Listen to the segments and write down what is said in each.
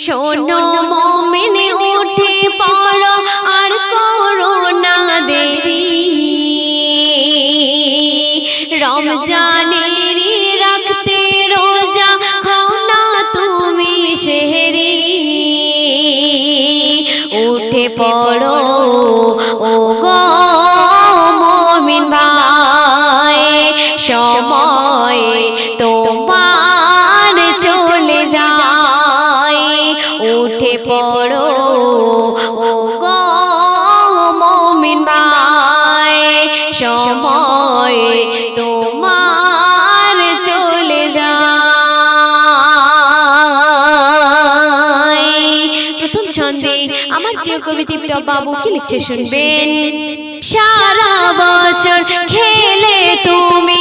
শোনো মুমিন উঠে পড়ো আর করো না দেরি, রমজানের রাখতে রোজা খাও না তুমি সেহরি। উঠে পড়ো ও গো মুমিন ভাই, সময় তোমার চলে যায়। উঠে পড়ো ও গো মুমিন ভাই, সময় তোমার চলে যায়। প্রথম ছন্দে আমার প্রিয় কবি টিপটপ বাবু কি লিখছে শুনবেন। সারা বছর খেলে তুমি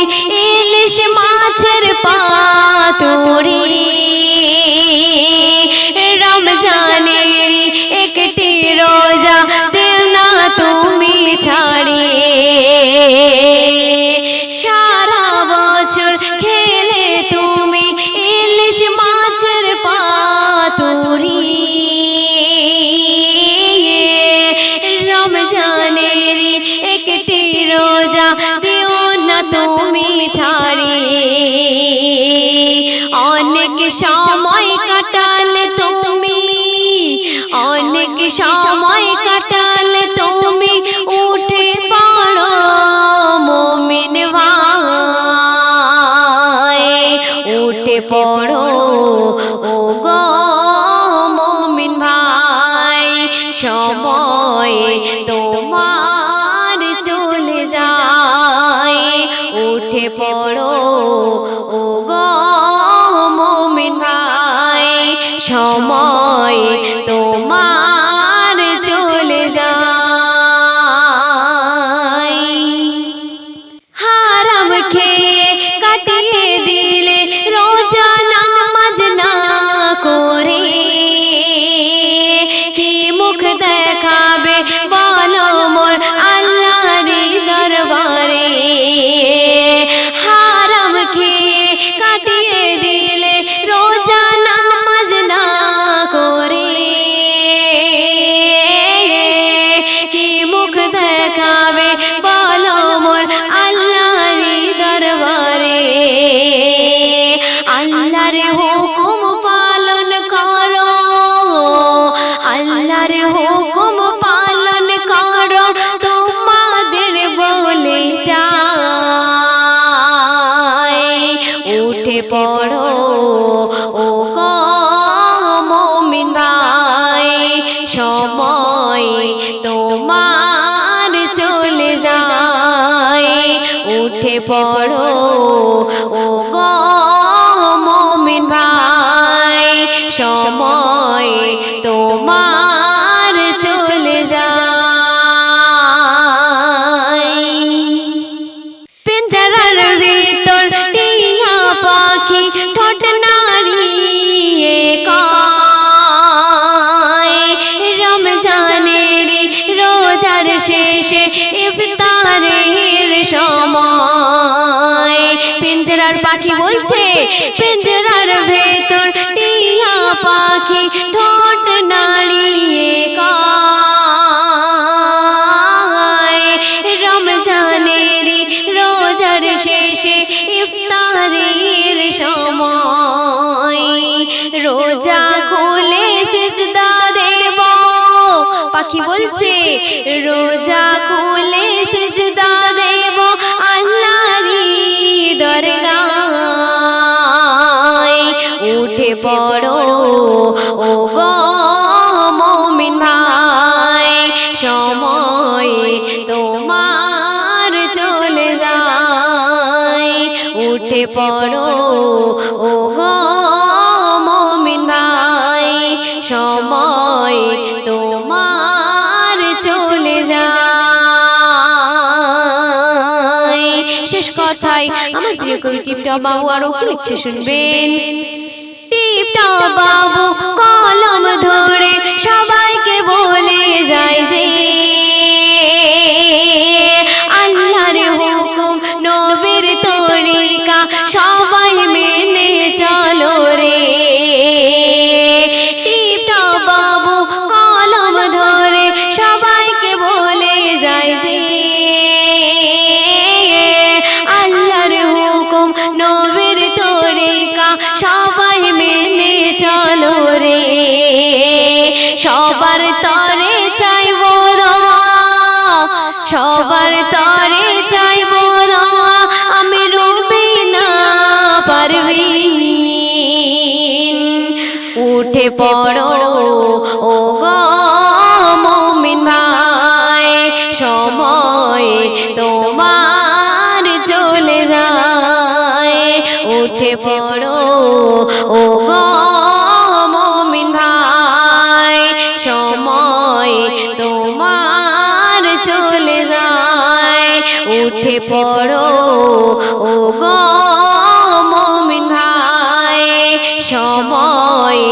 ইলিশ মাছের পাতুরি, রমজানের একটি রোজা দিল না তুমি ছাড়ি। সারা বছর খেলে তুমি ইলিশ মাছের পাতুরি, রমজানের একটি রোজা দিও না তুমি ছাড়ি। অনেক সময় কাটালে তুমি, অনেক সময় কাটালে তুমি, উঠে পড়ো মুমিন ভাই। উঠে পড়ো ও গো মুমিন ভাই, সময় তোমার চলে যায়। উঠে পড়ো ও গো মুমিন ভাই, সময় তোমার চলে যায়। হারাম খেয়ে কাটিয়ে দিলে রোজা নামাজ না করে, কি মুখ দেখাবে বলো মোর আল্লাহর দরবারে। হারাম খেয়ে কাটিয়ে দিলে রোজা নামাজ না করে, কি মুখ দেখাবে বলো মোর আল্লাহর দরবারে। আল্লাহর হুকুম পালন করো, আল্লাহর হুকুম পালন করো, তোমাদের বলে যায়। উঠে পড়ো ও গো মুমিন ভাই, সময় তোমার চলে যায়। উঠে পড়ো ও গো মুমিন ভাই, সময় তোমার চলে যায়। পিঞ্জরার ভিতর টিয়া পাখি ঠোঁট নাড়িয়ে কয়, রমজানের রোজার শেষে ইফতারের সময়। পিঞ্জরার পাখি বলছে, পিঞ্জরার ভেতর টিয়া পাখি ঠোঁট নাড়িয়ে কয়, রমজানের রোজার শেষে ইফতারের সময়। রোজা খুলে সিজদা দেব, পাখি বলছে, রোজা খুলে সিজদা দেব আল্লাহরই দরগায়। উঠে পড়ো ও গো মুমিন ভাই, সময় তোমার চলে যায়। উঠে পড়ো ও গো মুমিন ভাই, সময় তোমার চলে যায়। শেষ কথায় আমার প্রিয় কবি টিপটপ বাবু আরো কি লিখছে শুনবেন। টিপটপ বাবু কলম ধরে সবাইকে বলে যায় যে, আল্লাহর হুকুম নবীর তরিকা সবাই মেনে চলো রে। সবার তরে চাইবো দোয়া, সবার তরে চাইবো দোয়া, আমি রুবিনা পারভিন। উঠে পড়ো ও গো মুমিন ভাই, সময় তোমার চলে যায়। উঠে পড়ো ও গো মুমিন ভাই, সময় তোমার চলে যায়। উঠে পড়ো ও গো মুমিন ভাই, সময়